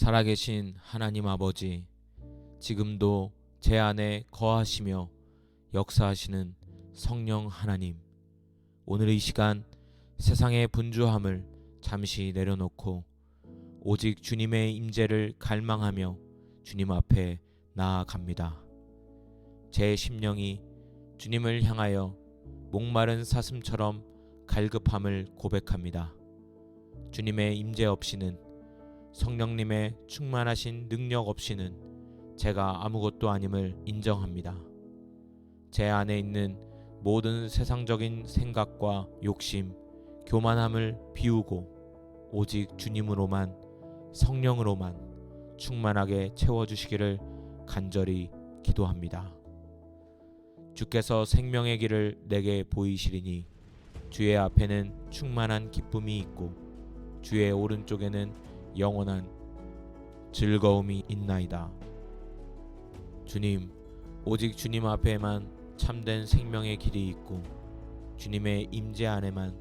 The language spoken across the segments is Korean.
살아계신 하나님 아버지, 지금도 제 안에 거하시며 역사하시는 성령 하나님, 오늘 이 시간 세상의 분주함을 잠시 내려놓고 오직 주님의 임재를 갈망하며 주님 앞에 나아갑니다. 제 심령이 주님을 향하여 목마른 사슴처럼 갈급함을 고백합니다. 주님의 임재 없이는, 성령님의 충만하신 능력 없이는 제가 아무것도 아님을 인정합니다. 제 안에 있는 모든 세상적인 생각과 욕심, 교만함을 비우고 오직 주님으로만, 성령으로만 충만하게 채워주시기를 간절히 기도합니다. 주께서 생명의 길을 내게 보이시리니 주의 앞에는 충만한 기쁨이 있고 주의 오른쪽에는 영원한 즐거움이 있나이다. 주님, 오직 주님 앞에만 참된 생명의 길이 있고 주님의 임재 안에만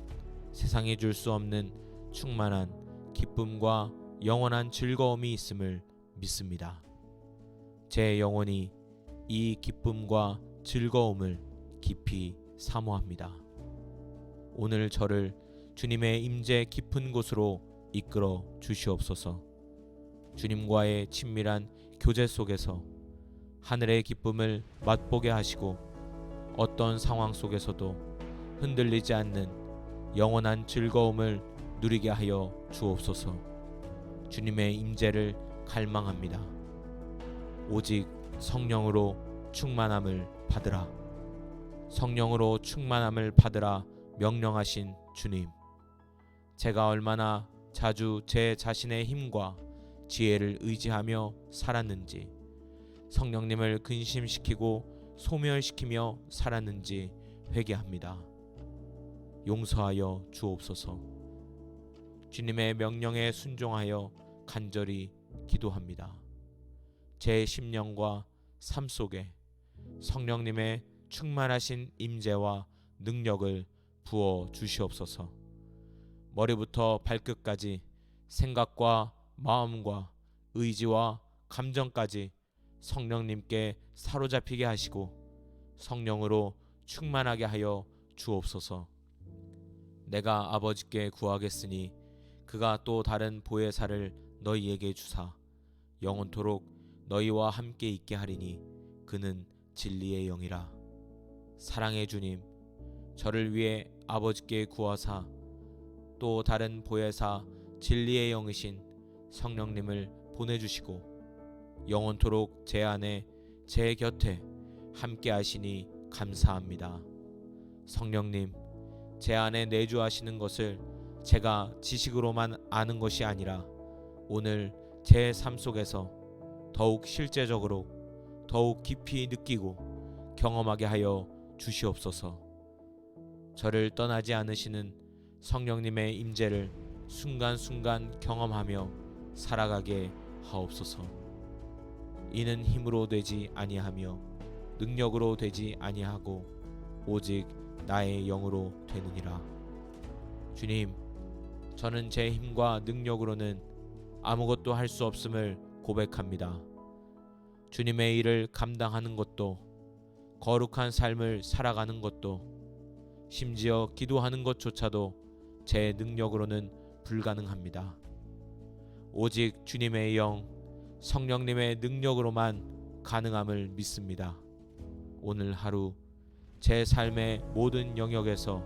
세상이 줄 수 없는 충만한 기쁨과 영원한 즐거움이 있음을 믿습니다. 제 영혼이 이 기쁨과 즐거움을 깊이 사모합니다. 오늘 저를 주님의 임재 깊은 곳으로 이끌어 주시옵소서. 주님과의 친밀한 교제 속에서 하늘의 기쁨을 맛보게 하시고 어떤 상황 속에서도 흔들리지 않는 영원한 즐거움을 누리게 하여 주옵소서. 주님의 임재를 갈망합니다. 오직 성령으로 충만함을 받으라. 성령으로 충만함을 받으라 명령하신 주님, 제가 얼마나 자주 제 자신의 힘과 지혜를 의지하며 살았는지, 성령님을 근심시키고 소멸시키며 살았는지 회개합니다. 용서하여 주옵소서. 주님의 명령에 순종하여 간절히 기도합니다. 제 심령과 삶 속에 성령님의 충만하신 임재와 능력을 부어 주시옵소서. 머리부터 발끝까지 생각과 마음과 의지와 감정까지 성령님께 사로잡히게 하시고 성령으로 충만하게 하여 주옵소서. 내가 아버지께 구하겠으니 그가 또 다른 보혜사를 너희에게 주사 영원토록 너희와 함께 있게 하리니 그는 진리의 영이라. 사랑의 주님, 저를 위해 아버지께 구하사 또 다른 보혜사 진리의 영이신 성령님을 보내주시고 영원토록 제 안에, 제 곁에 함께 하시니 감사합니다. 성령님, 제 안에 내주하시는 것을 제가 지식으로만 아는 것이 아니라 오늘 제 삶 속에서 더욱 실제적으로, 더욱 깊이 느끼고 경험하게 하여 주시옵소서. 저를 떠나지 않으시는 성령님의 임재를 순간순간 경험하며 살아가게 하옵소서. 이는 힘으로 되지 아니하며 능력으로 되지 아니하고 오직 나의 영으로 되느니라. 주님, 저는 제 힘과 능력으로는 아무것도 할 수 없음을 고백합니다. 주님의 일을 감당하는 것도, 거룩한 삶을 살아가는 것도, 심지어 기도하는 것조차도 제 능력으로는 불가능합니다. 오직 주님의 영, 성령님의 능력으로만 가능함을 믿습니다. 오늘 하루 제 삶의 모든 영역에서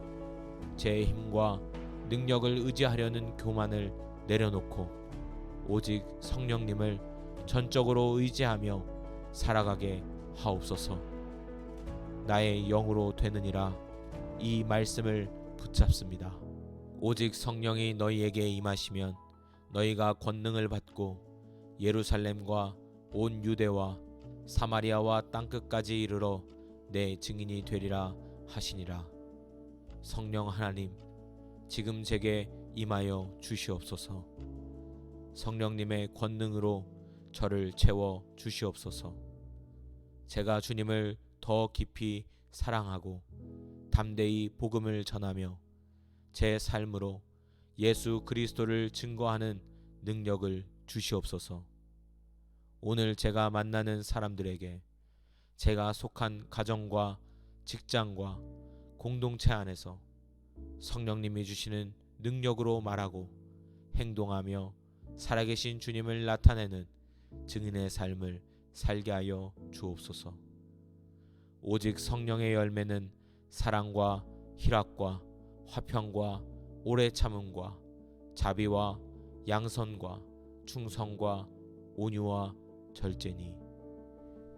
제 힘과 능력을 의지하려는 교만을 내려놓고 오직 성령님을 전적으로 의지하며 살아가게 하옵소서. 나의 영으로 되느니라 이 말씀을 붙잡습니다. 오직 성령이 너희에게 임하시면 너희가 권능을 받고 예루살렘과 온 유대와 사마리아와 땅끝까지 이르러 내 증인이 되리라 하시니라. 성령 하나님, 지금 제게 임하여 주시옵소서. 성령님의 권능으로 저를 채워 주시옵소서. 제가 주님을 더 깊이 사랑하고 담대히 복음을 전하며 제 삶으로 예수 그리스도를 증거하는 능력을 주시옵소서. 오늘 제가 만나는 사람들에게 제가 속한 가정과 직장과 공동체 안에서 성령님이 주시는 능력으로 말하고 행동하며 살아계신 주님을 나타내는 증인의 삶을 살게 하여 주옵소서. 오직 성령의 열매는 사랑과 희락과 화평과 오래 참음과 자비와 양선과 충성과 온유와 절제니,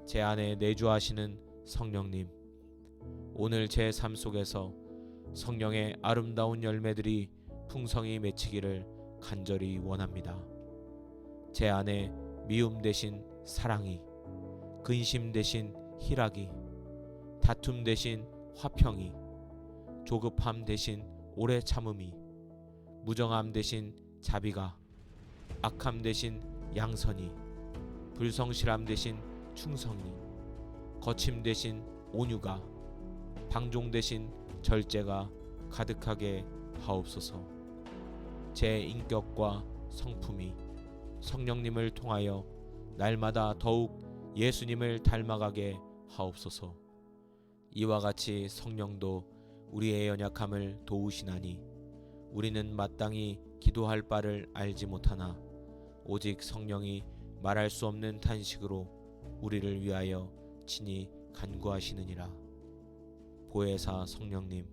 제 안에 내주하시는 성령님, 오늘 제 삶 속에서 성령의 아름다운 열매들이 풍성히 맺히기를 간절히 원합니다. 제 안에 미움 대신 사랑이, 근심 대신 희락이, 다툼 대신 화평이, 조급함 대신 오래 참음이, 무정함 대신 자비가, 악함 대신 양선이, 불성실함 대신 충성이, 거침 대신 온유가, 방종 대신 절제가 가득하게 하옵소서. 제 인격과 성품이 성령님을 통하여 날마다 더욱 예수님을 닮아가게 하옵소서. 이와 같이 성령도 우리의 연약함을 도우시나니 우리는 마땅히 기도할 바를 알지 못하나 오직 성령이 말할 수 없는 탄식으로 우리를 위하여 친히 간구하시느니라. 보혜사 성령님,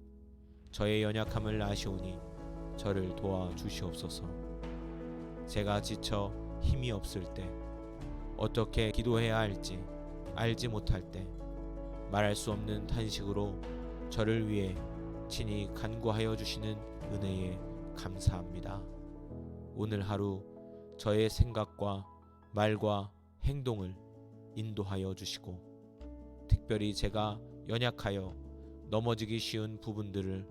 저의 연약함을 아시오니 저를 도와주시옵소서. 제가 지쳐 힘이 없을 때, 어떻게 기도해야 할지 알지 못할 때 말할 수 없는 탄식으로 저를 위해 친히 간구하여 주시는 은혜에 감사합니다. 오늘 하루 저의 생각과 말과 행동을 인도하여 주시고, 특별히 제가 연약하여 넘어지기 쉬운 부분들을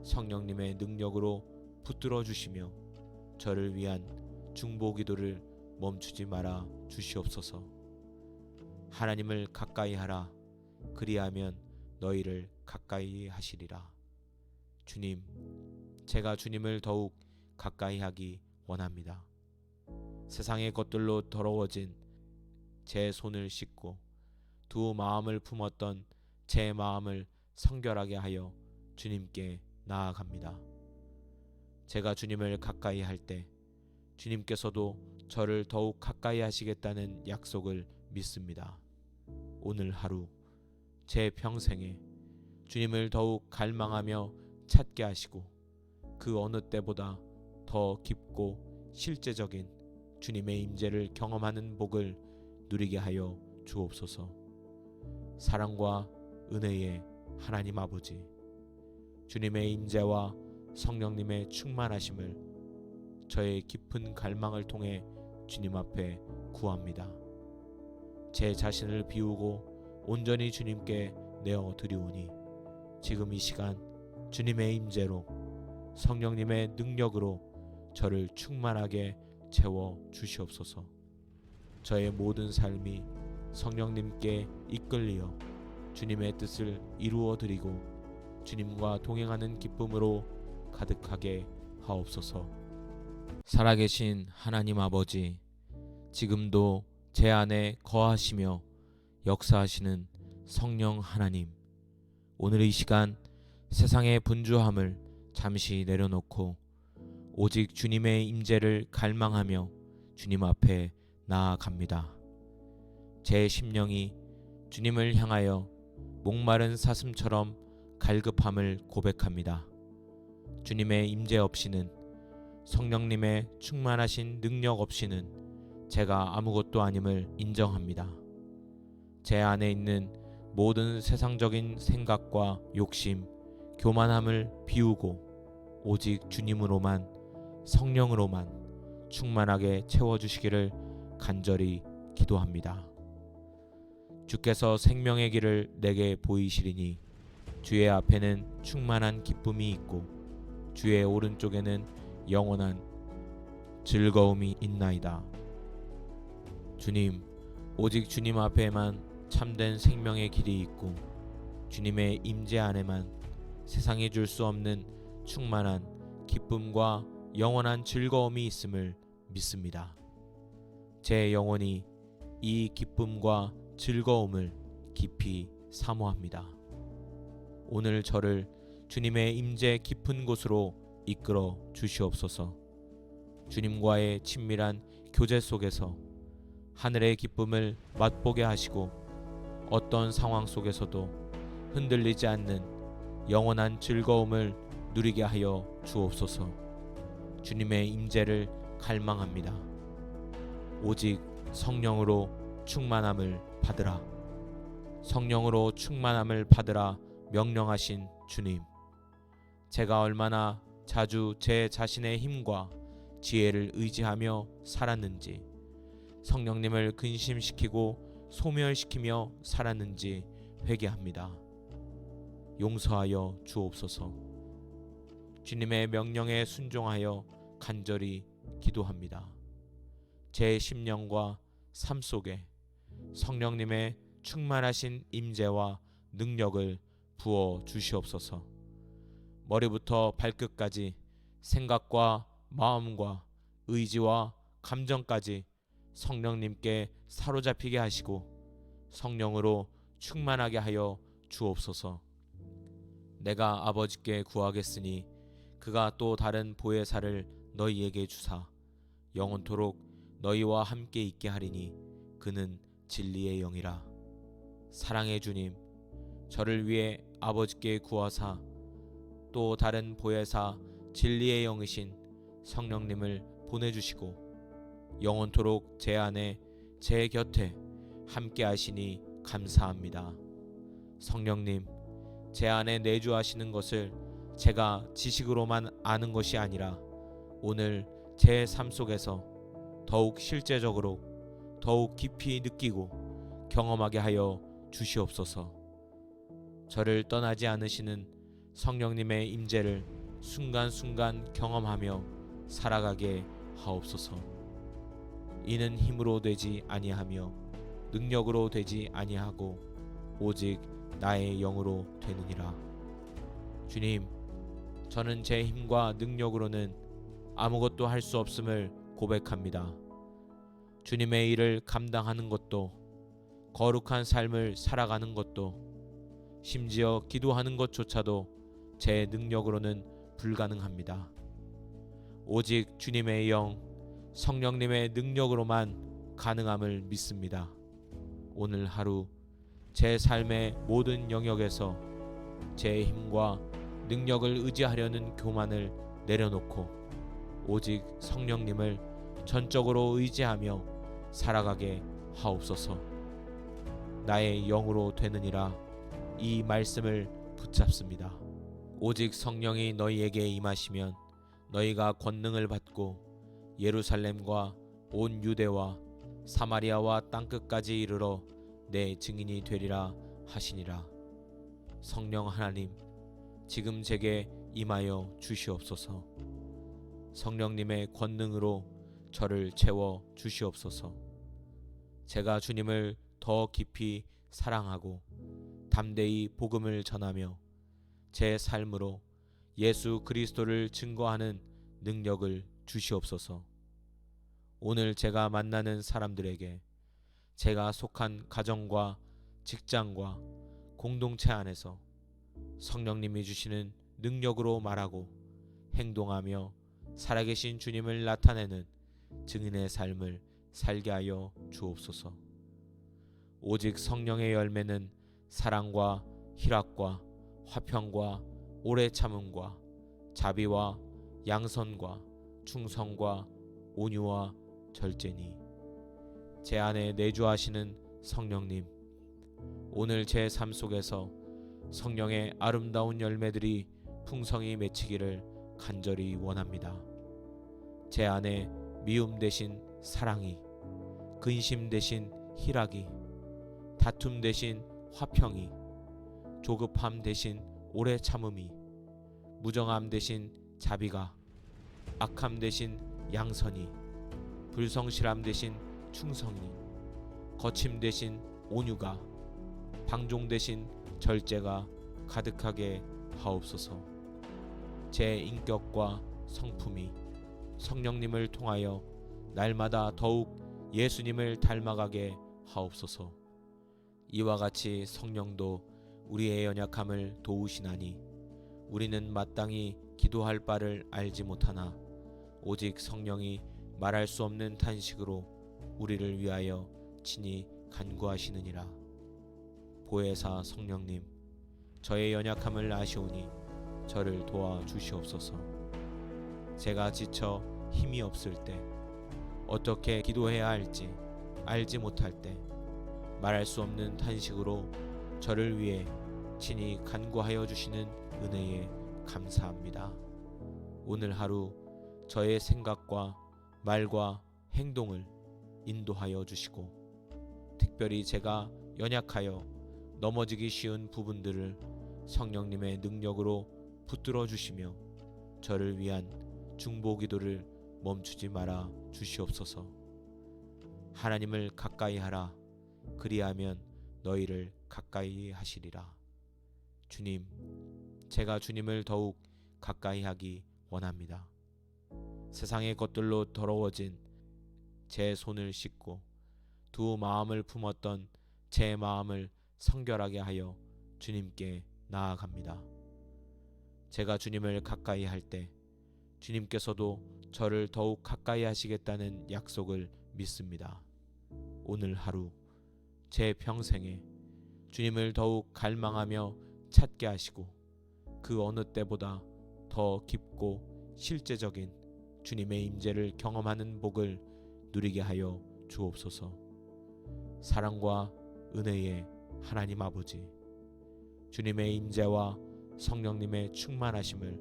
성령님의 능력으로 붙들어 주시며 저를 위한 중보 기도를 멈추지 말아 주시옵소서. 하나님을 가까이 하라. 그리하면 너희를 가까이 하시리라. 주님, 제가 주님을 더욱 가까이 하기 원합니다. 세상의 것들로 더러워진 제 손을 씻고 두 마음을 품었던 제 마음을 성결하게 하여 주님께 나아갑니다. 제가 주님을 가까이 할 때 주님께서도 저를 더욱 가까이 하시겠다는 약속을 믿습니다. 오늘 하루 제 평생에 주님을 더욱 갈망하며 찾게 하시고 그 어느 때보다 더 깊고 실제적인 주님의 임재를 경험하는 복을 누리게 하여 주옵소서. 사랑과 은혜의 하나님 아버지, 주님의 임재와 성령님의 충만하심을 저의 깊은 갈망을 통해 주님 앞에 구합니다. 제 자신을 비우고 온전히 주님께 내어 드리오니 지금 이 시간 주님의 임재로 성령님의 능력으로 저를 충만하게 채워 주시옵소서. 저의 모든 삶이 성령님께 이끌리어 주님의 뜻을 이루어 드리고 주님과 동행하는 기쁨으로 가득하게 하옵소서. 살아계신 하나님 아버지, 지금도 제 안에 거하시며 역사하시는 성령 하나님, 오늘 이 시간 세상의 분주함을 잠시 내려놓고 오직 주님의 임재를 갈망하며 주님 앞에 나아갑니다. 제 심령이 주님을 향하여 목마른 사슴처럼 갈급함을 고백합니다. 주님의 임재 없이는, 성령님의 충만하신 능력 없이는 제가 아무것도 아님을 인정합니다. 제 안에 있는 모든 세상적인 생각과 욕심, 교만함을 비우고 오직 주님으로만, 성령으로만 충만하게 채워주시기를 간절히 기도합니다. 주께서 생명의 길을 내게 보이시리니 주의 앞에는 충만한 기쁨이 있고 주의 오른쪽에는 영원한 즐거움이 있나이다. 주님, 오직 주님 앞에만 참된 생명의 길이 있고 주님의 임재 안에만 세상이 줄 수 없는 충만한 기쁨과 영원한 즐거움이 있음을 믿습니다. 제 영혼이 이 기쁨과 즐거움을 깊이 사모합니다. 오늘 저를 주님의 임재 깊은 곳으로 이끌어 주시옵소서. 주님과의 친밀한 교제 속에서 하늘의 기쁨을 맛보게 하시고 어떤 상황 속에서도 흔들리지 않는 영원한 즐거움을 누리게 하여 주옵소서. 주님의 임재를 갈망합니다. 오직 성령으로 충만함을 받으라. 성령으로 충만함을 받으라 명령하신 주님. 제가 얼마나 자주 제 자신의 힘과 지혜를 의지하며 살았는지, 성령님을 근심시키고 소멸시키며 살았는지 회개합니다. 용서하여 주옵소서. 주님의 명령에 순종하여 간절히 기도합니다. 제 심령과 삶 속에 성령님의 충만하신 임재와 능력을 부어 주시옵소서. 머리부터 발끝까지 생각과 마음과 의지와 감정까지 성령님께 사로잡히게 하시고 성령으로 충만하게 하여 주옵소서. 내가 아버지께 구하겠으니 그가 또 다른 보혜사를 너희에게 주사 영원토록 너희와 함께 있게 하리니 그는 진리의 영이라. 사랑의 주님, 저를 위해 아버지께 구하사 또 다른 보혜사 진리의 영이신 성령님을 보내주시고 영원토록 제 안에 제 곁에 함께 하시니 감사합니다. 성령님, 제 안에 내주하시는 것을 제가 지식으로만 아는 것이 아니라 오늘 제 삶 속에서 더욱 실제적으로 더욱 깊이 느끼고 경험하게 하여 주시옵소서. 저를 떠나지 않으시는 성령님의 임재를 순간순간 경험하며 살아가게 하옵소서. 이는 힘으로 되지 아니하며 능력으로 되지 아니하고 오직 나의 영으로 되느니라. 주님, 저는 제 힘과 능력으로는 아무것도 할 수 없음을 고백합니다. 주님의 일을 감당하는 것도, 거룩한 삶을 살아가는 것도, 심지어 기도하는 것조차도 제 능력으로는 불가능합니다. 오직 주님의 영, 성령님의 능력으로만 가능함을 믿습니다. 오늘 하루 제 삶의 모든 영역에서 제 힘과 능력을 의지하려는 교만을 내려놓고 오직 성령님을 전적으로 의지하며 살아가게 하옵소서. 나의 영으로 되느니라 이 말씀을 붙잡습니다. 오직 성령이 너희에게 임하시면 너희가 권능을 받고 예루살렘과 온 유대와 사마리아와 땅끝까지 이르러 내 증인이 되리라 하시니라. 성령 하나님, 지금 제게 임하여 주시옵소서. 성령님의 권능으로 저를 채워 주시옵소서. 제가 주님을 더 깊이 사랑하고 담대히 복음을 전하며 제 삶으로 예수 그리스도를 증거하는 능력을 주시옵소서. 오늘 제가 만나는 사람들에게 제가 속한 가정과 직장과 공동체 안에서 성령님이 주시는 능력으로 말하고 행동하며 살아계신 주님을 나타내는 증인의 삶을 살게 하여 주옵소서. 오직 성령의 열매는 사랑과 희락과 화평과 오래 참음과 자비와 양선과 충성과 온유와 절제니. 제 안에 내주하시는 성령님, 오늘 제 삶 속에서 성령의 아름다운 열매들이 풍성히 맺히기를 간절히 원합니다. 제 안에 미움 대신 사랑이, 근심 대신 희락이, 다툼 대신 화평이, 조급함 대신 오래 참음이, 무정함 대신 자비가, 악함 대신 양선이, 불성실함 대신 충성이, 거침 대신 온유가, 방종 대신 절제가 가득하게 하옵소서. 제 인격과 성품이 성령님을 통하여 날마다 더욱 예수님을 닮아가게 하옵소서. 이와 같이 성령도 우리의 연약함을 도우시나니 우리는 마땅히 기도할 바를 알지 못하나 오직 성령이 말할 수 없는 탄식으로 우리를 위하여 친히 간구하시느니라. 보혜사 성령님, 저의 연약함을 아시오니 저를 도와주시옵소서. 제가 지쳐 힘이 없을 때, 어떻게 기도해야 할지 알지 못할 때 말할 수 없는 탄식으로 저를 위해 친히 간구하여 주시는 은혜에 감사합니다. 오늘 하루 저의 생각과 말과 행동을 인도하여 주시고 특별히 제가 연약하여 넘어지기 쉬운 부분들을 성령님의 능력으로 붙들어 주시며 저를 위한 중보기도를 멈추지 말아 주시옵소서. 하나님을 가까이 하라. 그리하면 너희를 가까이 하시리라. 주님, 제가 주님을 더욱 가까이 하기 원합니다. 세상의 것들로 더러워진 제 손을 씻고 두 마음을 품었던 제 마음을 성결하게 하여 주님께 나아갑니다. 제가 주님을 가까이 할 때 주님께서도 저를 더욱 가까이 하시겠다는 약속을 믿습니다. 오늘 하루 제 평생에 주님을 더욱 갈망하며 찾게 하시고 그 어느 때보다 더 깊고 실제적인 주님의 임재를 경험하는 복을 누리게 하여 주옵소서. 사랑과 은혜의 하나님 아버지, 주님의 임재와 성령님의 충만하심을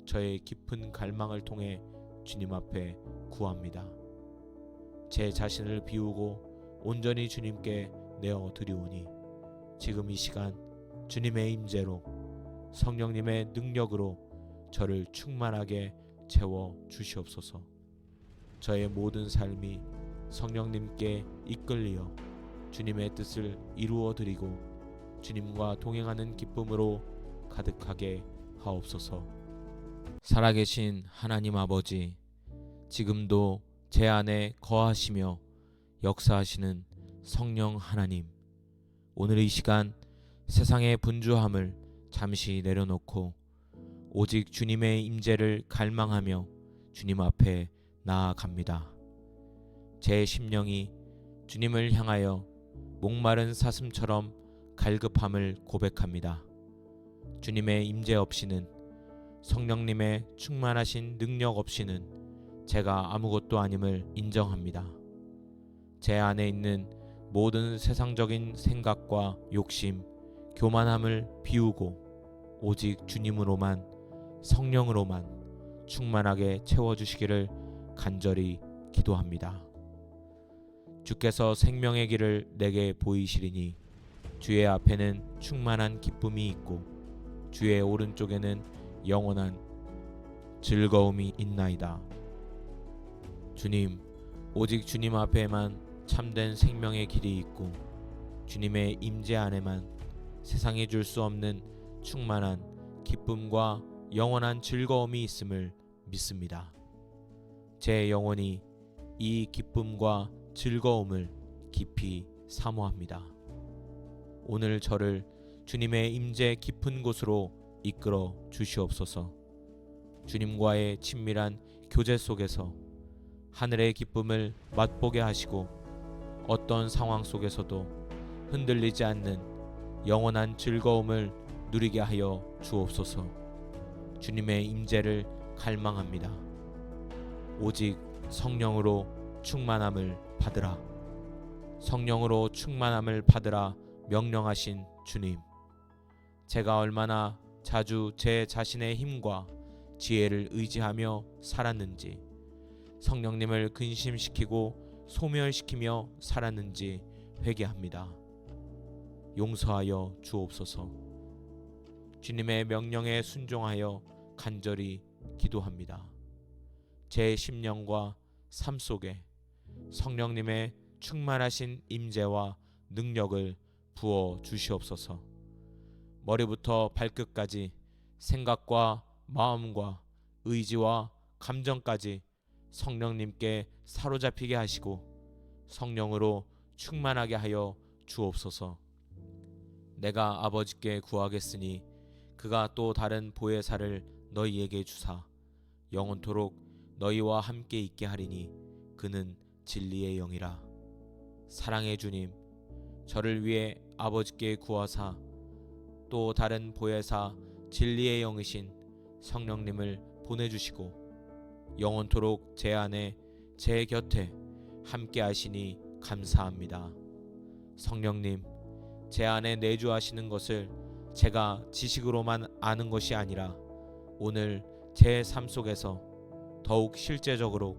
저의 깊은 갈망을 통해 주님 앞에 구합니다. 제 자신을 비우고 온전히 주님께 내어 드리오니 지금 이 시간 주님의 임재로 성령님의 능력으로 저를 충만하게 채워 주시옵소서. 저의 모든 삶이 성령님께 이끌리어 주님의 뜻을 이루어 드리고 주님과 동행하는 기쁨으로 가득하게 하옵소서. 살아계신 하나님 아버지, 지금도 제 안에 거하시며 역사하시는 성령 하나님, 오늘 이 시간 세상의 분주함을 잠시 내려놓고 오직 주님의 임재를 갈망하며 주님 앞에 나아갑니다. 제 심령이 주님을 향하여 목마른 사슴처럼 갈급함을 고백합니다. 주님의 임재 없이는, 성령님의 충만하신 능력 없이는 제가 아무것도 아님을 인정합니다. 제 안에 있는 모든 세상적인 생각과 욕심, 교만함을 비우고 오직 주님으로만, 성령으로만 충만하게 채워주시기를 간절히 기도합니다. 주께서 생명의 길을 내게 보이시리니 주의 앞에는 충만한 기쁨이 있고 주의 오른쪽에는 영원한 즐거움이 있나이다. 주님, 오직 주님 앞에만 참된 생명의 길이 있고 주님의 임재 안에만 세상이 줄 수 없는 충만한 기쁨과 영원한 즐거움이 있음을 믿습니다. 제 영혼이 이 기쁨과 즐거움을 깊이 사모합니다. 오늘 저를 주님의 임재 깊은 곳으로 이끌어 주시옵소서. 주님과의 친밀한 교제 속에서 하늘의 기쁨을 맛보게 하시고 어떤 상황 속에서도 흔들리지 않는 영원한 즐거움을 누리게 하여 주옵소서. 주님의 임재를 갈망합니다. 오직 성령으로 충만함을 받으라. 성령으로 충만함을 받으라 명령하신 주님, 제가 얼마나 자주 제 자신의 힘과 지혜를 의지하며 살았는지, 성령님을 근심시키고 소멸시키며 살았는지 회개합니다. 용서하여 주옵소서. 주님의 명령에 순종하여 간절히 기도합니다. 제 심령과 삶 속에 성령님의 충만하신 임재와 능력을 부어 주시옵소서. 머리부터 발끝까지 생각과 마음과 의지와 감정까지 성령님께 사로잡히게 하시고 성령으로 충만하게 하여 주옵소서. 내가 아버지께 구하겠으니 그가 또 다른 보혜사를 너희에게 주사 영원토록 너희와 함께 있게 하리니 그는 진리의 영이라. 사랑의 주님, 저를 위해 아버지께 구하사 또 다른 보혜사 진리의 영이신 성령님을 보내주시고 영원토록 제 안에 제 곁에 함께 하시니 감사합니다. 성령님, 제 안에 내주하시는 것을 제가 지식으로만 아는 것이 아니라 오늘 제 삶 속에서 더욱 실제적으로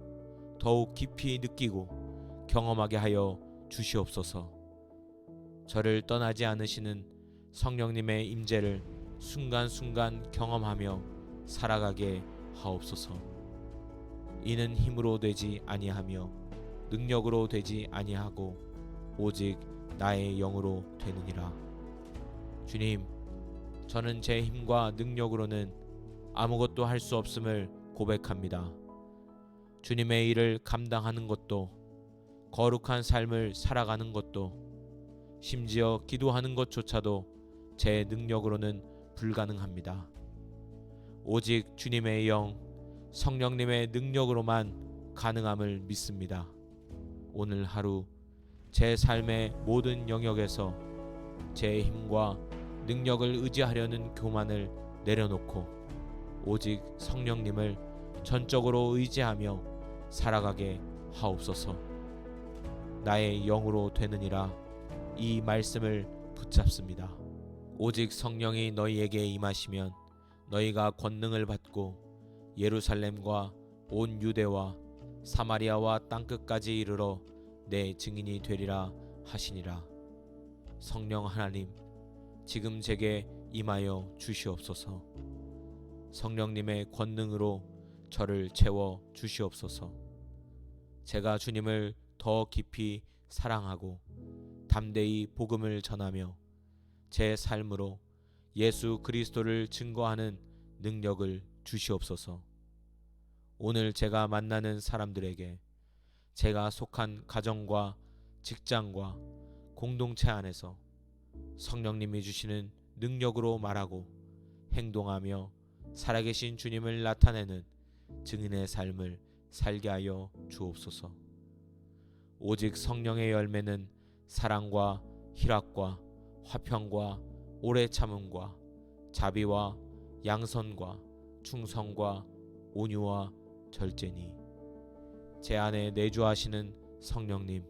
더욱 깊이 느끼고 경험하게 하여 주시옵소서. 저를 떠나지 않으시는 성령님의 임재를 순간순간 경험하며 살아가게 하옵소서. 이는 힘으로 되지 아니하며 능력으로 되지 아니하고 오직 나의 영으로 되느니라. 주님, 저는 제 힘과 능력으로는 아무것도 할 수 없음을 고백합니다. 주님의 일을 감당하는 것도, 거룩한 삶을 살아가는 것도, 심지어 기도하는 것조차도 제 능력으로는 불가능합니다. 오직 주님의 영, 성령님의 능력으로만 가능함을 믿습니다. 오늘 하루 제 삶의 모든 영역에서 제 힘과 능력을 의지하려는 교만을 내려놓고 오직 성령님을 전적으로 의지하며 살아가게 하옵소서. 나의 영으로 되느니라 이 말씀을 붙잡습니다. 오직 성령이 너희에게 임하시면 너희가 권능을 받고 예루살렘과 온 유대와 사마리아와 땅끝까지 이르러 내 증인이 되리라 하시니라. 성령 하나님, 지금 제게 임하여 주시옵소서. 성령님의 권능으로 저를 채워 주시옵소서. 제가 주님을 더 깊이 사랑하고 담대히 복음을 전하며 제 삶으로 예수 그리스도를 증거하는 능력을 주시옵소서. 오늘 제가 만나는 사람들에게 제가 속한 가정과 직장과 공동체 안에서 성령님이 주시는 능력으로 말하고 행동하며 살아계신 주님을 나타내는 증인의 삶을 살게 하여 주옵소서. 오직 성령의 열매는 사랑과 희락과 화평과 오래 참음과 자비와 양선과 충성과 온유와 절제니. 제 안에 내주하시는 성령님,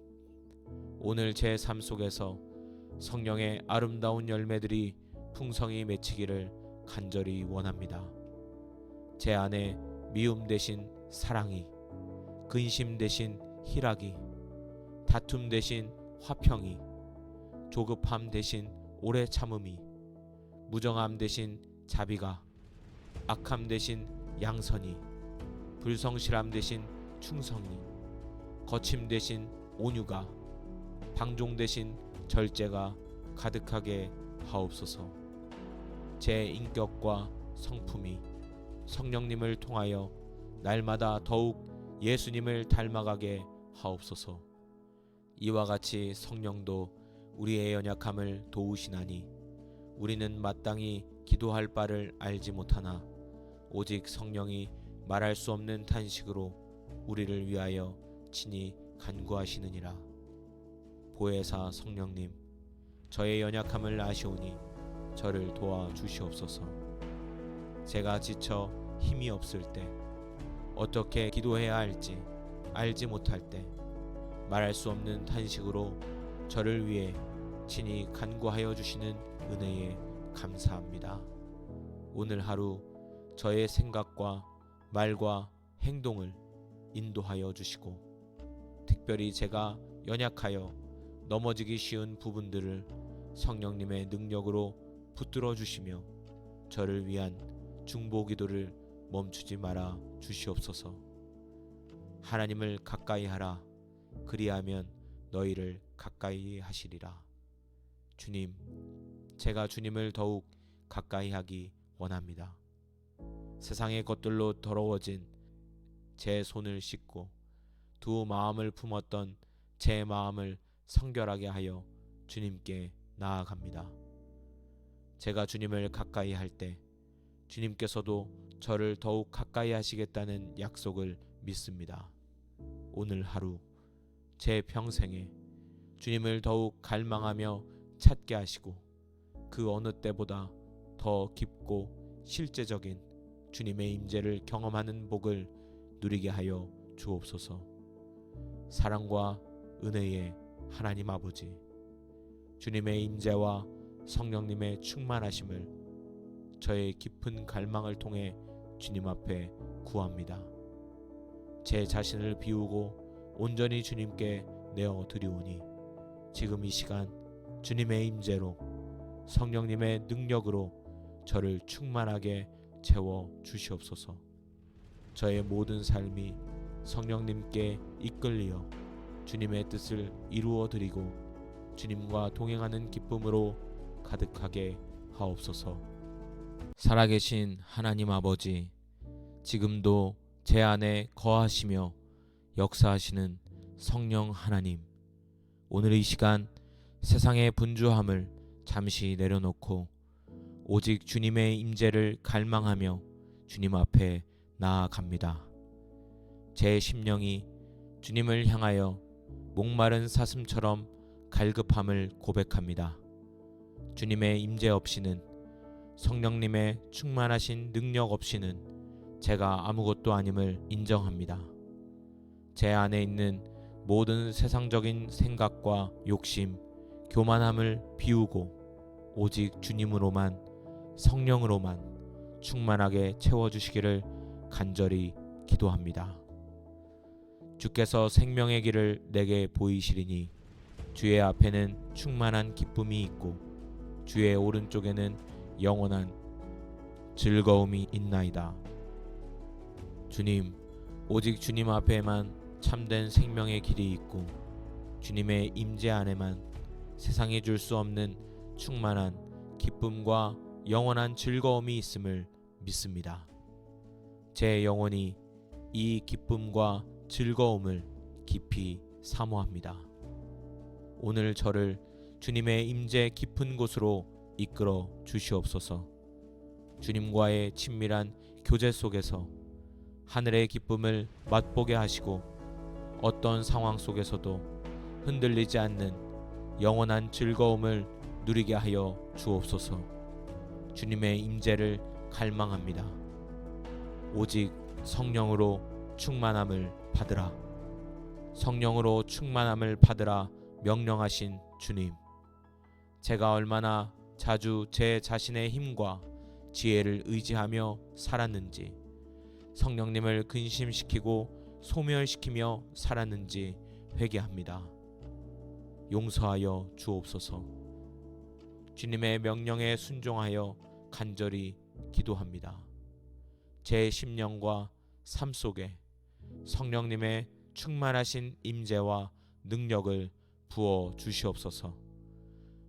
오늘 제 삶 속에서 성령의 아름다운 열매들이 풍성히 맺히기를 간절히 원합니다. 제 안에 미움 대신 사랑이, 근심 대신 희락이, 다툼 대신 화평이, 조급함 대신 오래 참음이, 무정함 대신 자비가, 악함 대신 양선이, 불성실함 대신 충성이, 거침 대신 온유가, 방종 대신 절제가 가득하게 하옵소서. 제 인격과 성품이 성령님을 통하여 날마다 더욱 예수님을 닮아가게 하옵소서. 이와 같이 성령도 우리의 연약함을 도우시나니 우리는 마땅히 기도할 바를 알지 못하나 오직 성령이 말할 수 없는 탄식으로 우리를 위하여 친히 간구하시느니라. 보혜사 성령님, 저의 연약함을 아시오니 저를 도와주시옵소서. 제가 지쳐 힘이 없을 때, 어떻게 기도해야 할지 알지 못할 때 말할 수 없는 탄식으로 저를 위해 친히 간구하여 주시는 은혜에 감사합니다. 오늘 하루 저의 생각과 말과 행동을 인도하여 주시고 특별히 제가 연약하여 넘어지기 쉬운 부분들을 성령님의 능력으로 붙들어 주시며 저를 위한 중보기도를 멈추지 말아 주시옵소서. 하나님을 가까이 하라. 그리하면 너희를 가까이 하시리라. 주님, 제가 주님을 더욱 가까이 하기 원합니다. 세상의 것들로 더러워진 제 손을 씻고 두 마음을 품었던 제 마음을 성결하게 하여 주님께 나아갑니다. 제가 주님을 가까이 할 때 주님께서도 저를 더욱 가까이 하시겠다는 약속을 믿습니다. 오늘 하루 제 평생에 주님을 더욱 갈망하며 찾게 하시고 그 어느 때보다 더 깊고 실제적인 주님의 임재를 경험하는 복을 누리게 하여 주옵소서. 사랑과 은혜의 하나님 아버지, 주님의 임재와 성령님의 충만하심을 저의 깊은 갈망을 통해 주님 앞에 구합니다. 제 자신을 비우고 온전히 주님께 내어 드리오니 지금 이 시간 주님의 임재로 성령님의 능력으로 저를 충만하게 채워 주시옵소서. 저의 모든 삶이 성령님께 이끌리어 주님의 뜻을 이루어 드리고 주님과 동행하는 기쁨으로 가득하게 하옵소서. 살아계신 하나님 아버지, 지금도 제 안에 거하시며 역사하시는 성령 하나님, 오늘 이 시간 세상의 분주함을 잠시 내려놓고 오직 주님의 임재를 갈망하며 주님 앞에 나아갑니다. 제 심령이 주님을 향하여 목마른 사슴처럼 갈급함을 고백합니다. 주님의 임재 없이는, 성령님의 충만하신 능력 없이는 제가 아무것도 아님을 인정합니다. 제 안에 있는 모든 세상적인 생각과 욕심, 교만함을 비우고 오직 주님으로만, 성령으로만 충만하게 채워주시기를 간절히 기도합니다. 주께서 생명의 길을 내게 보이시리니 주의 앞에는 충만한 기쁨이 있고 주의 오른쪽에는 영원한 즐거움이 있나이다. 주님, 오직 주님 앞에만 참된 생명의 길이 있고 주님의 임재 안에만 세상이 줄 수 없는 충만한 기쁨과 영원한 즐거움이 있음을 믿습니다. 제 영혼이 이 기쁨과 즐거움을 깊이 사모합니다. 오늘 저를 주님의 임재 깊은 곳으로 이끌어 주시옵소서. 주님과의 친밀한 교제 속에서 하늘의 기쁨을 맛보게 하시고 어떤 상황 속에서도 흔들리지 않는 영원한 즐거움을 누리게 하여 주옵소서. 주님의 임재를 갈망합니다. 오직 성령으로 충만함을 받으라. 성령으로 충만함을 받으라 명령하신 주님, 제가 얼마나 자주 제 자신의 힘과 지혜를 의지하며 살았는지, 성령님을 근심시키고 소멸시키며 살았는지 회개합니다. 용서하여 주옵소서. 주님의 명령에 순종하여 간절히 기도합니다. 제 심령과 삶 속에 성령님의 충만하신 임재와 능력을 부어 주시옵소서.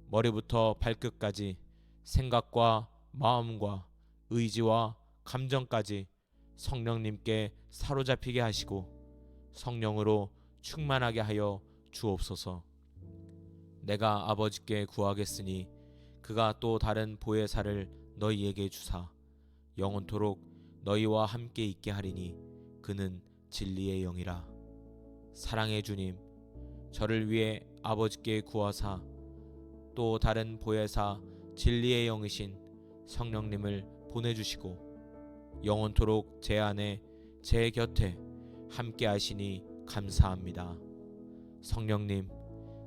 머리부터 발끝까지 생각과 마음과 의지와 감정까지 성령님께 사로잡히게 하시고 성령으로 충만하게 하여 주옵소서. 내가 아버지께 구하겠으니 그가 또 다른 보혜사를 너희에게 주사 영원토록 너희와 함께 있게 하리니 그는 진리의 영이라. 사랑의 주님, 저를 위해 아버지께 구하사 또 다른 보혜사 진리의 영이신 성령님을 보내주시고 영원토록 제 안에 제 곁에 함께 하시니 감사합니다. 성령님,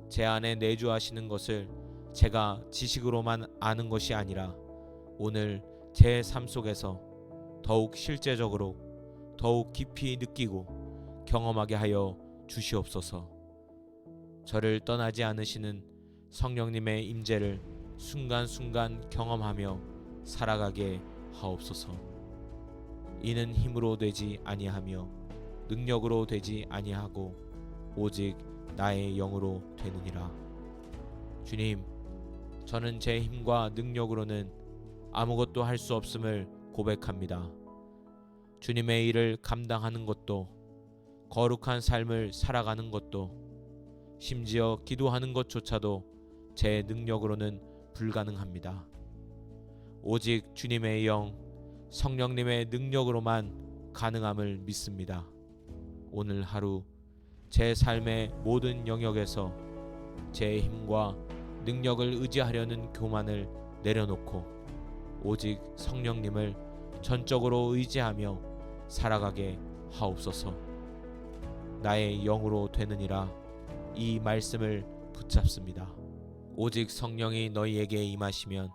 제 안에 내주하시는 것을 제가 지식으로만 아는 것이 아니라 오늘 제 삶 속에서 더욱 실제적으로 더욱 깊이 느끼고 경험하게 하여 주시옵소서. 저를 떠나지 않으시는 성령님의 임재를 순간순간 경험하며 살아가게 하옵소서. 이는 힘으로 되지 아니하며 능력으로 되지 아니하고 오직 나의 영으로 되느니라. 주님, 저는 제 힘과 능력으로는 아무것도 할 수 없음을 고백합니다. 주님의 일을 감당하는 것도, 거룩한 삶을 살아가는 것도, 심지어 기도하는 것조차도 제 능력으로는 불가능합니다. 오직 주님의 영, 성령님의 능력으로만 가능함을 믿습니다. 오늘 하루 제 삶의 모든 영역에서 제 힘과 능력을 의지하려는 교만을 내려놓고 오직 성령님을 전적으로 의지하며 살아가게 하옵소서. 나의 영으로 되느니라 이 말씀을 붙잡습니다. 오직 성령이 너희에게 임하시면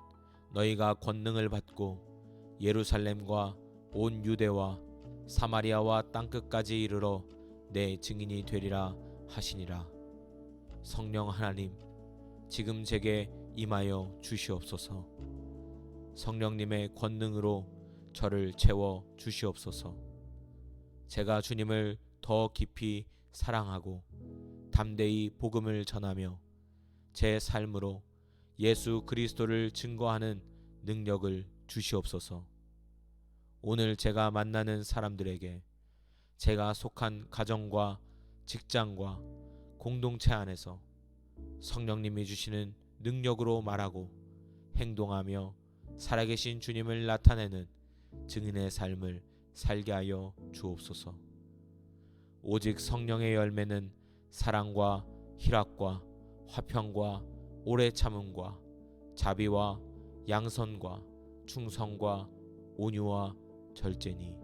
너희가 권능을 받고 예루살렘과 온 유대와 사마리아와 땅끝까지 이르러 내 증인이 되리라 하시니라. 성령 하나님, 지금 제게 임하여 주시옵소서. 성령님의 권능으로 저를 채워 주시옵소서. 제가 주님을 더 깊이 사랑하고 담대히 복음을 전하며 제 삶으로 예수 그리스도를 증거하는 능력을 주시옵소서. 오늘 제가 만나는 사람들에게 제가 속한 가정과 직장과 공동체 안에서 성령님이 주시는 능력으로 말하고 행동하며 살아계신 주님을 나타내는 증인의 삶을 살게 하여 주옵소서. 오직 성령의 열매는 사랑과 희락과 화평과 오래 참음과 자비와 양선과 충성과 온유와 절제니.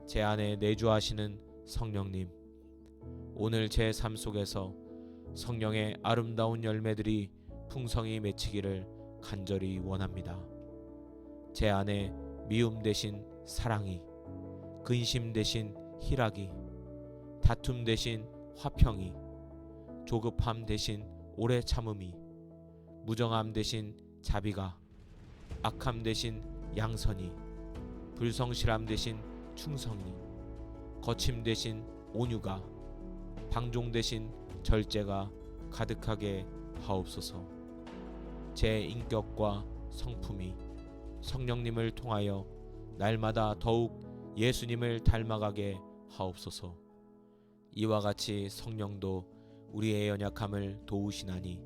제 안에 내주하시는 성령님, 오늘 제 삶 속에서 성령의 아름다운 열매들이 풍성히 맺히기를 간절히 원합니다. 제 안에 미움 대신 사랑이, 근심 대신 희락이, 다툼 대신 화평이, 조급함 대신 오래 참음이, 무정함 대신 자비가, 악함 대신 양선이, 불성실함 대신 충성이, 거침 대신 온유가, 방종 대신 절제가 가득하게 하옵소서. 제 인격과 성품이 성령님을 통하여 날마다 더욱 예수님을 닮아가게 하옵소서. 이와 같이 성령도 우리의 연약함을 도우시나니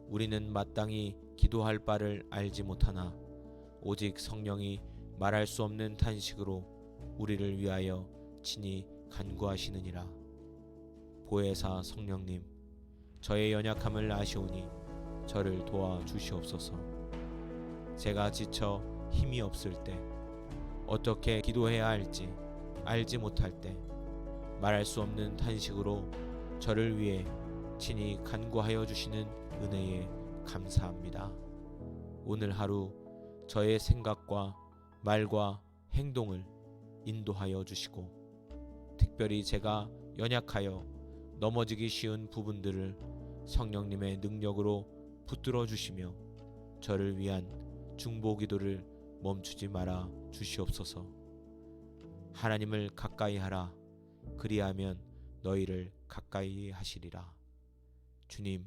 우리는 마땅히 기도할 바를 알지 못하나 오직 성령이 말할 수 없는 탄식으로 우리를 위하여 친히 간구하시느니라. 보혜사 성령님, 저의 연약함을 아시오니 저를 도와주시옵소서. 제가 지쳐 힘이 없을 때, 어떻게 기도해야 할지 알지 못할 때 말할 수 없는 탄식으로 저를 위해 친히 간구하여 주시는 은혜에 감사합니다. 오늘 하루 저의 생각과 말과 행동을 인도하여 주시고 특별히 제가 연약하여 넘어지기 쉬운 부분들을 성령님의 능력으로 붙들어 주시며 저를 위한 중보 기도를 멈추지 말아 주시옵소서. 하나님을 가까이 하라. 그리하면 너희를 가까이 하시리라. 주님,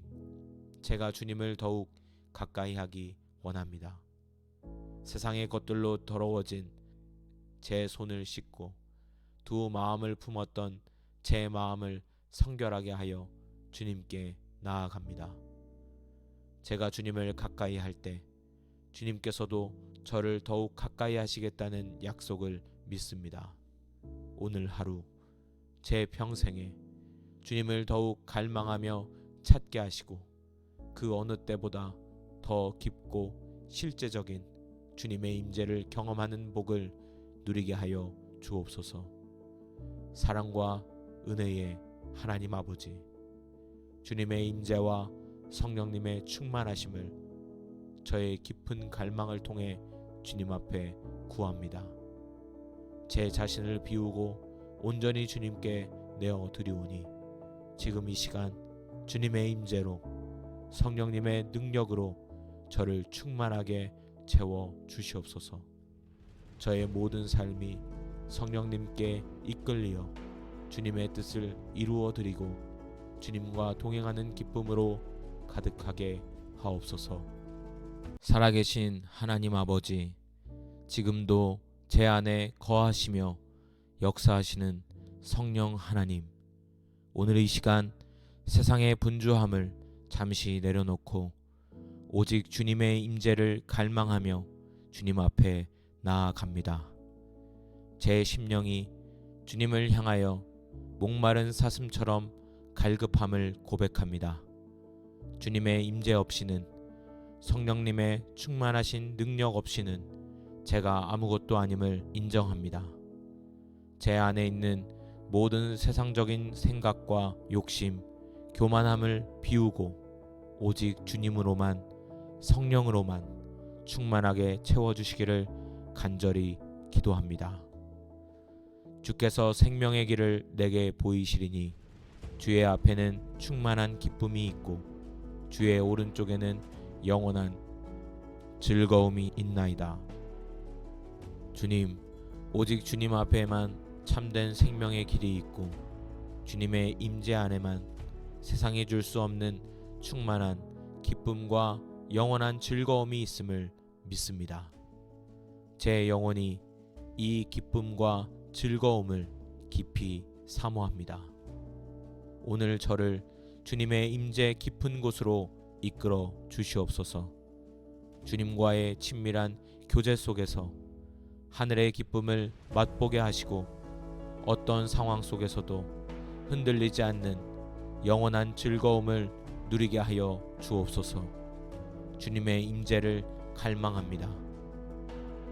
제가 주님을 더욱 가까이 하기 원합니다. 세상의 것들로 더러워진 제 손을 씻고 두 마음을 품었던 제 마음을 성결하게 하여 주님께 나아갑니다. 제가 주님을 가까이 할 때 주님께서도 저를 더욱 가까이 하시겠다는 약속을 믿습니다. 오늘 하루 제 평생에 주님을 더욱 갈망하며 찾게 하시고 그 어느 때보다 더 깊고 실제적인 주님의 임재를 경험하는 복을 누리게 하여 주옵소서. 사랑과 은혜의 하나님 아버지, 주님의 임재와 성령님의 충만하심을 저의 깊은 갈망을 통해 주님 앞에 구합니다. 제 자신을 비우고 온전히 주님께 내어 드리오니 지금 이 시간 주님의 임재로 성령님의 능력으로 저를 충만하게 채워 주시옵소서. 저의 모든 삶이 성령님께 이끌리어 주님의 뜻을 이루어 드리고 주님과 동행하는 기쁨으로 가득하게 하옵소서. 살아계신 하나님 아버지, 지금도 제 안에 거하시며 역사하시는 성령 하나님, 오늘 이 시간 세상의 분주함을 잠시 내려놓고 오직 주님의 임재를 갈망하며 주님 앞에 나아갑니다. 제 심령이 주님을 향하여 목마른 사슴처럼 갈급함을 고백합니다. 주님의 임재 없이는, 성령님의 충만하신 능력 없이는 제가 아무것도 아님을 인정합니다. 제 안에 있는 모든 세상적인 생각과 욕심, 교만함을 비우고 오직 주님으로만, 성령으로만 충만하게 채워주시기를 간절히 기도합니다. 주께서 생명의 길을 내게 보이시리니 주의 앞에는 충만한 기쁨이 있고 주의 오른쪽에는 영원한 즐거움이 있나이다. 주님, 오직 주님 앞에만 참된 생명의 길이 있고 주님의 임재 안에만 세상이 줄 수 없는 충만한 기쁨과 영원한 즐거움이 있음을 믿습니다. 제 영혼이 이 기쁨과 즐거움을 깊이 사모합니다. 오늘 저를 주님의 임재 깊은 곳으로 이끌어 주시옵소서. 주님과의 친밀한 교제 속에서 하늘의 기쁨을 맛보게 하시고 어떤 상황 속에서도 흔들리지 않는 영원한 즐거움을 누리게 하여 주옵소서. 주님의 임재를 갈망합니다.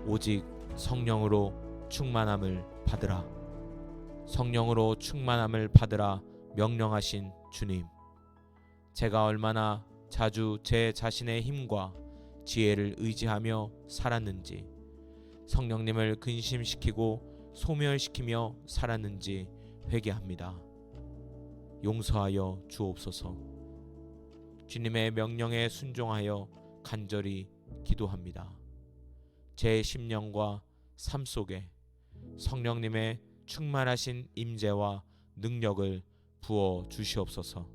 오직 성령으로 충만함을 받으라. 성령으로 충만함을 받으라 명령하신 주님, 제가 얼마나 자주 제 자신의 힘과 지혜를 의지하며 살았는지, 성령님을 근심시키고 소멸시키며 살았는지 회개합니다. 용서하여 주옵소서. 주님의 명령에 순종하여 간절히 기도합니다. 제 심령과 삶 속에 성령님의 충만하신 임재와 능력을 부어 주시옵소서.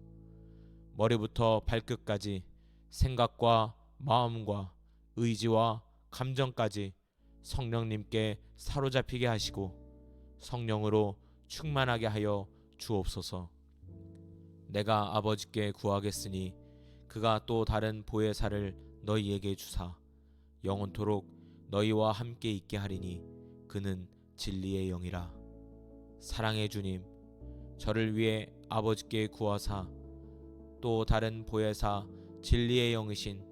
머리부터 발끝까지 생각과 마음과 의지와 감정까지 성령님께 사로잡히게 하시고 성령으로 충만하게 하여 주옵소서. 내가 아버지께 구하겠으니 그가 또 다른 보혜사를 너희에게 주사 영원토록 너희와 함께 있게 하리니 그는 진리의 영이라. 사랑의 주님, 저를 위해 아버지께 구하사 또 다른 보혜사 진리의 영이신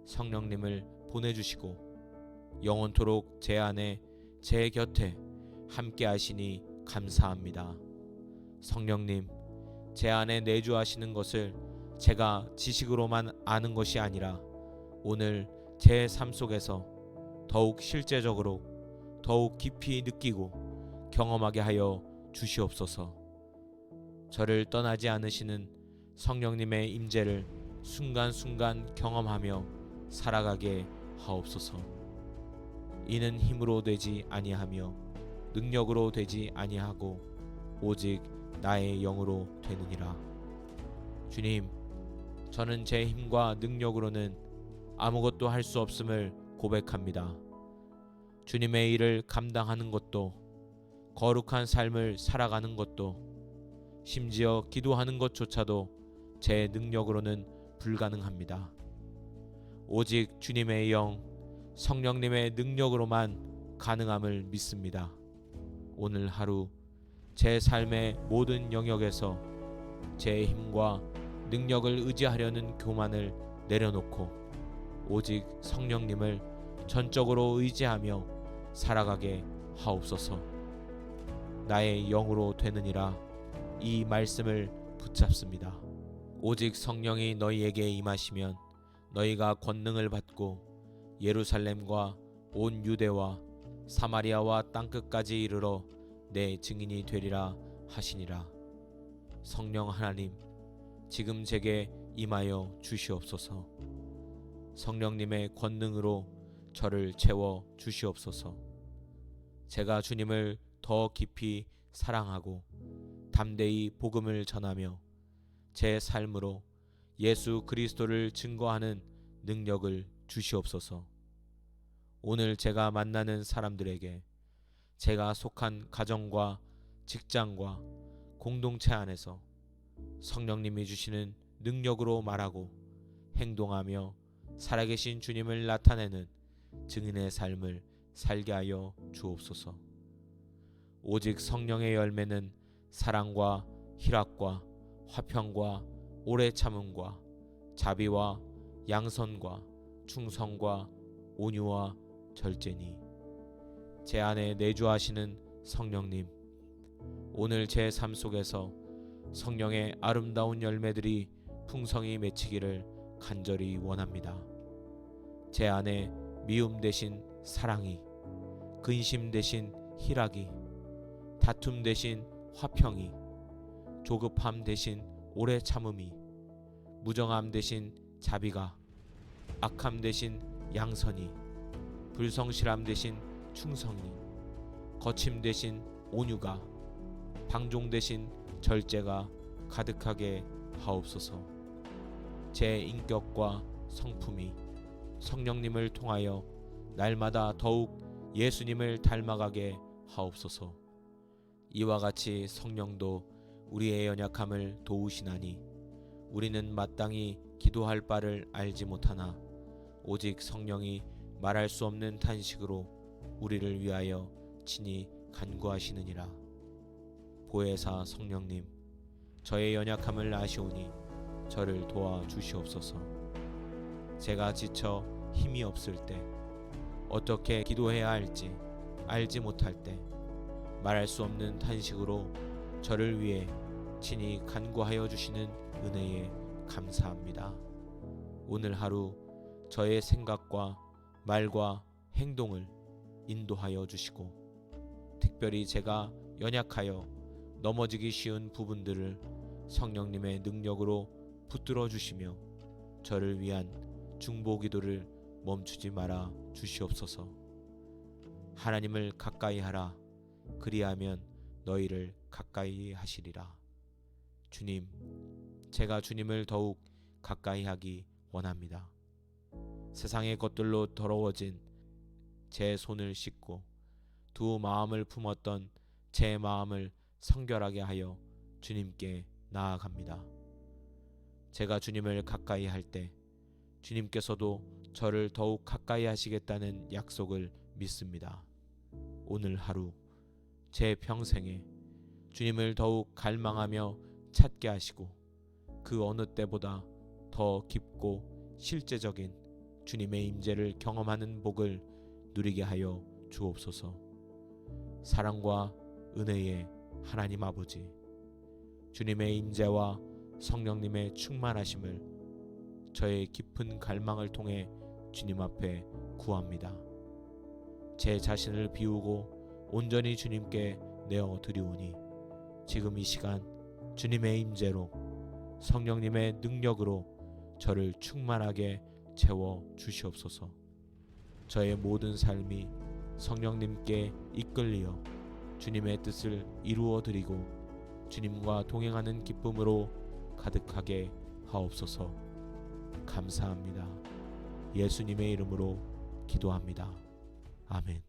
성령님을 보내주시고 영원토록 제 안에 제 곁에 함께 하시니 감사합니다. 성령님, 제 안에 내주하시는 것을 제가 지식으로만 아는 것이 아니라 오늘 제 삶 속에서 더욱 실제적으로 더욱 깊이 느끼고 경험하게 하여 주시옵소서. 저를 떠나지 않으시는 성령님의 임재를 순간순간 경험하며 살아가게 하옵소서. 이는 힘으로 되지 아니하며 능력으로 되지 아니하고 오직 나의 영으로 되느니라. 주님, 저는 제 힘과 능력으로는 아무것도 할 수 없음을 고백합니다. 주님의 일을 감당하는 것도, 거룩한 삶을 살아가는 것도, 심지어 기도하는 것조차도 제 능력으로는 불가능합니다. 오직 주님의 영, 성령님의 능력으로만 가능함을 믿습니다. 오늘 하루 제 삶의 모든 영역에서 제 힘과 능력을 의지하려는 교만을 내려놓고 오직 성령님을 전적으로 의지하며 살아가게 하옵소서. 나의 영으로 되느니라 이 말씀을 붙잡습니다. 오직 성령이 너희에게 임하시면 너희가 권능을 받고 예루살렘과 온 유대와 사마리아와 땅끝까지 이르러 내 증인이 되리라 하시니라. 성령 하나님, 지금 제게 임하여 주시옵소서. 성령님의 권능으로 저를 채워 주시옵소서. 제가 주님을 더 깊이 사랑하고 담대히 복음을 전하며 제 삶으로 예수 그리스도를 증거하는 능력을 주시옵소서. 오늘 제가 만나는 사람들에게 제가 속한 가정과 직장과 공동체 안에서 성령님이 주시는 능력으로 말하고 행동하며 살아계신 주님을 나타내는 증인의 삶을 살게 하여 주옵소서. 오직 성령의 열매는 사랑과 희락과 화평과 오래 참음과 자비와 양선과 충성과 온유와 절제니, 제 안에 내주하시는 성령님, 오늘 제 삶 속에서 성령의 아름다운 열매들이 풍성히 맺히기를 간절히 원합니다. 제 안에 미움 대신 사랑이, 근심 대신 희락이, 다툼 대신 화평이, 조급함 대신 오래 참음이, 무정함 대신 자비가, 악함 대신 양선이, 불성실함 대신 충성이, 거침 대신 온유가, 방종 대신 절제가 가득하게 하옵소서. 제 인격과 성품이 성령님을 통하여 날마다 더욱 예수님을 닮아가게 하옵소서. 이와 같이 성령도 우리의 연약함을 도우시나니 우리는 마땅히 기도할 바를 알지 못하나 오직 성령이 말할 수 없는 탄식으로 우리를 위하여 친히 간구하시느니라. 보혜사 성령님, 저의 연약함을 아시오니 저를 도와주시옵소서. 제가 지쳐 힘이 없을 때, 어떻게 기도해야 할지 알지 못할 때 말할 수 없는 탄식으로 저를 위해 친히 간구하여 주시는 은혜에 감사합니다. 오늘 하루 저의 생각과 말과 행동을 인도하여 주시고, 특별히 제가 연약하여 넘어지기 쉬운 부분들을 성령님의 능력으로 붙들어 주시며 저를 위한 중보 기도를 멈추지 말아 주시옵소서. 하나님을 가까이 하라. 그리하면 너희를 가까이 하시리라. 주님, 제가 주님을 더욱 가까이 하기 원합니다. 세상의 것들로 더러워진 제 손을 씻고 두 마음을 품었던 제 마음을 성결하게 하여 주님께 나아갑니다. 제가 주님을 가까이 할 때 주님께서도 저를 더욱 가까이 하시겠다는 약속을 믿습니다. 오늘 하루 제 평생에 주님을 더욱 갈망하며 찾게 하시고 그 어느 때보다 더 깊고 실제적인 주님의 임재를 경험하는 복을 누리게 하여 주옵소서. 사랑과 은혜의 하나님 아버지, 주님의 임재와 성령님의 충만하심을 저의 깊은 갈망을 통해 주님 앞에 구합니다. 제 자신을 비우고 온전히 주님께 내어 드리오니 지금 이 시간 주님의 임재로 성령님의 능력으로 저를 충만하게 채워 주시옵소서. 저의 모든 삶이 성령님께 이끌리어 주님의 뜻을 이루어 드리고 주님과 동행하는 기쁨으로 가득하게 하옵소서. 감사합니다. 예수님의 이름으로 기도합니다. 아멘.